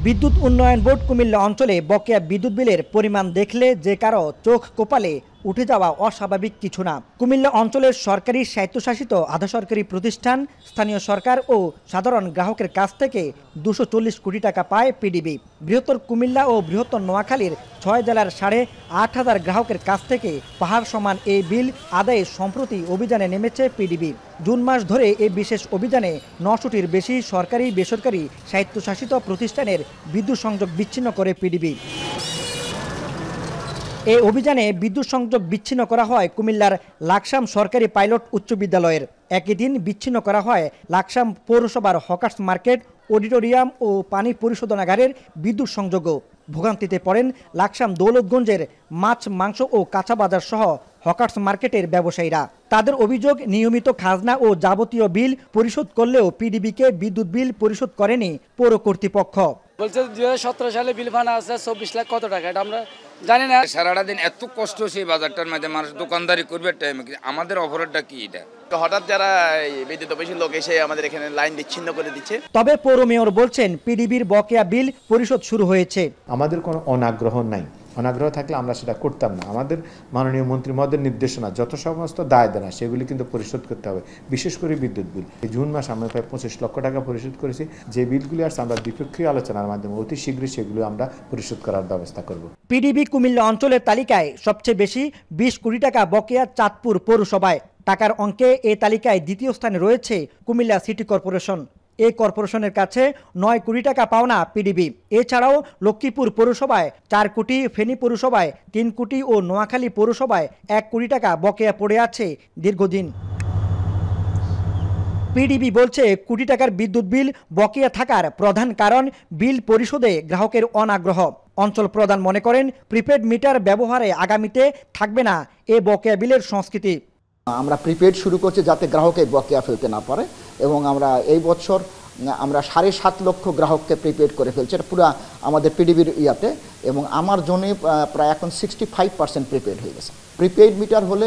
বিদ্যুৎ উন্নয়ন বোর্ড কুমিল্লা অঞ্চলে বকেয়া বিদ্যুৎ বিলের পরিমাণ দেখলে যে কারো চোখ কপালে উঠে যাওয়া অস্বাভাবিক কিছু না। কুমিল্লা অঞ্চলের সরকারি স্বায়ত্তশাসিত আধা সরকারি প্রতিষ্ঠান, স্থানীয় সরকার ও সাধারণ গ্রাহকের কাছ থেকে 240 কোটি টাকা পায় পিডিবি। বৃহত্তর কুমিল্লা ও বৃহত্তর নোয়াখালীর 6 জেলার 8,500 গ্রাহকের কাছ থেকে পাহাড় সমান এই বিল আদায়ে সম্প্রতি অভিযানে নেমেছে পিডিবি। জুন মাস ধরে এই বিশেষ অভিযানে 900টির বেশি সরকারি বেসরকারি স্বায়ত্তশাসিত প্রতিষ্ঠানের বিদ্যুৎ সংযোগ বিচ্ছিন্ন করে পিডিবি। এই অভিযানে বিদ্যুৎ সংযোগ বিচ্ছিন্ন করা হয় কুমিল্লার লাকসাম সরকারি পাইলট উচ্চ বিদ্যালয়ের। একই দিন বিচ্ছিন্ন করা হয় লাকসাম পৌরসভার হকার্স মার্কেট, অডিটোরিয়াম ও পানি পরিশোধনাগারের বিদ্যুৎ সংযোগও। ভোগান্তিতে পড়েন লাকসাম দৌলতগঞ্জের মাছ, মাংস ও কাঁচা বাজার সহ হকার্স মার্কেটের ব্যবসায়ীরা। তাদের অভিযোগ, নিয়মিত খাজনা ও যাবতীয় বিল পরিশোধ করলেও পিডিবিকে বিদ্যুৎ বিল পরিশোধ করেনি পৌর কর্তৃপক্ষ। বলছে 2017 সালে বিল ফানা আছে 24 লাখ কত টাকা, এটা আমরা জানি না। সারাটা দিন এত কষ্ট সেই বাজারটার মধ্যে মানুষ দোকানদারি করবে টাইমে, আমাদের অপরাধটা কি? এটা হঠাৎ যারা বিদ্যুৎ অফিসের লোক এসে আমাদের এখানে লাইন বিচ্ছিন্ন করে দিচ্ছে। তবে পৌর মেয়র বলছেন পিডিবির বকেয়া বিল পরিশোধ শুরু হয়েছে। আমাদের কোনো অনাগ্রহ নাই, অনাগ্রহ থাকলে আমরা সেটা করতাম না। আমাদের মাননীয় মন্ত্রী মহোদয়ের নির্দেশনা যত সমস্ত দায় দেনা সেগুলি কিন্তু পরিশোধ করতে হবে, বিশেষ করে বিদ্যুৎ বিল। এই জুন মাস আমরা প্রায় 25 লক্ষ টাকা পরিশোধ করেছি। যে বিলগুলি আসছে আমরা দ্বিপক্ষীয় আলোচনার মাধ্যমে অতি শীঘ্রই সেগুলো আমরা পরিশোধ করার ব্যবস্থা করব। পিডিবি কুমিল্লা অঞ্চলের তালিকায় সবচেয়ে বেশি 20 কোটি টাকা বকেয়া চাঁদপুর পৌরসভায়। টাকার অঙ্কে এই তালিকায় দ্বিতীয় স্থানে রয়েছে কুমিল্লা সিটি কর্পোরেশন। এই কর্পোরেশনের কাছে 9 কোটি টাকা পাওনা পিডিবি। এছাড়াও লক্ষ্মীপুর পৌরসভায় 4 কোটি, ফেনী পৌরসভায় 3 কোটি ও নোয়াখালী পৌরসভায় 1 কোটি টাকা বকেয়া পড়ে আছে দীর্ঘদিন। পিডিবি বলছে কোটি টাকার বিদ্যুৎ বিল বকেয়া থাকার প্রধান কারণ বিল পরিশোধে গ্রাহকের অনাগ্রহ। অঞ্চল প্রধান মনে করেন প্রিপেড মিটার ব্যবহারে আগামীতে থাকবে না এ বকেয়া বিলের সংস্কৃতি। আমরা প্রিপেড শুরু করছি যাতে গ্রাহকের বকেয়া ফেলতে না পারে, এবং আমরা এই বছর আমরা 7.5 লক্ষ গ্রাহককে প্রিপেড করে ফেলছি, এটা পুরো আমাদের পিডিবির ইয়াতে। এবং আমার জোনে প্রায় এখন 65% প্রিপেড হয়ে গেছে। প্রিপেড মিটার হলে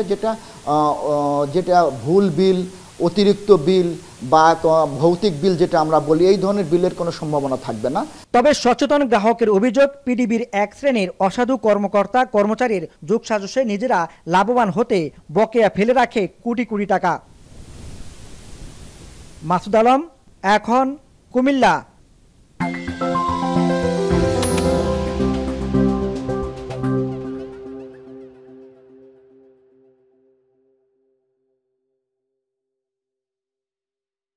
যেটা ভুল বিল, অতিরিক্ত বিল বা ভৌতিক বিল যেটা আমরা বলি, এই ধরনের বিলের কোনো সম্ভাবনা থাকবে না। তবে সচেতন গ্রাহকের অভিযোগ, পিডিবির এক শ্রেণীর অসাধু কর্মকর্তা কর্মচারীর যোগসাজশে নিজেরা লাভবান হতে বকেয়া ফেলে রাখে কোটি কোটি টাকা। মাসুদ আলম, এখন, কুমিল্লা।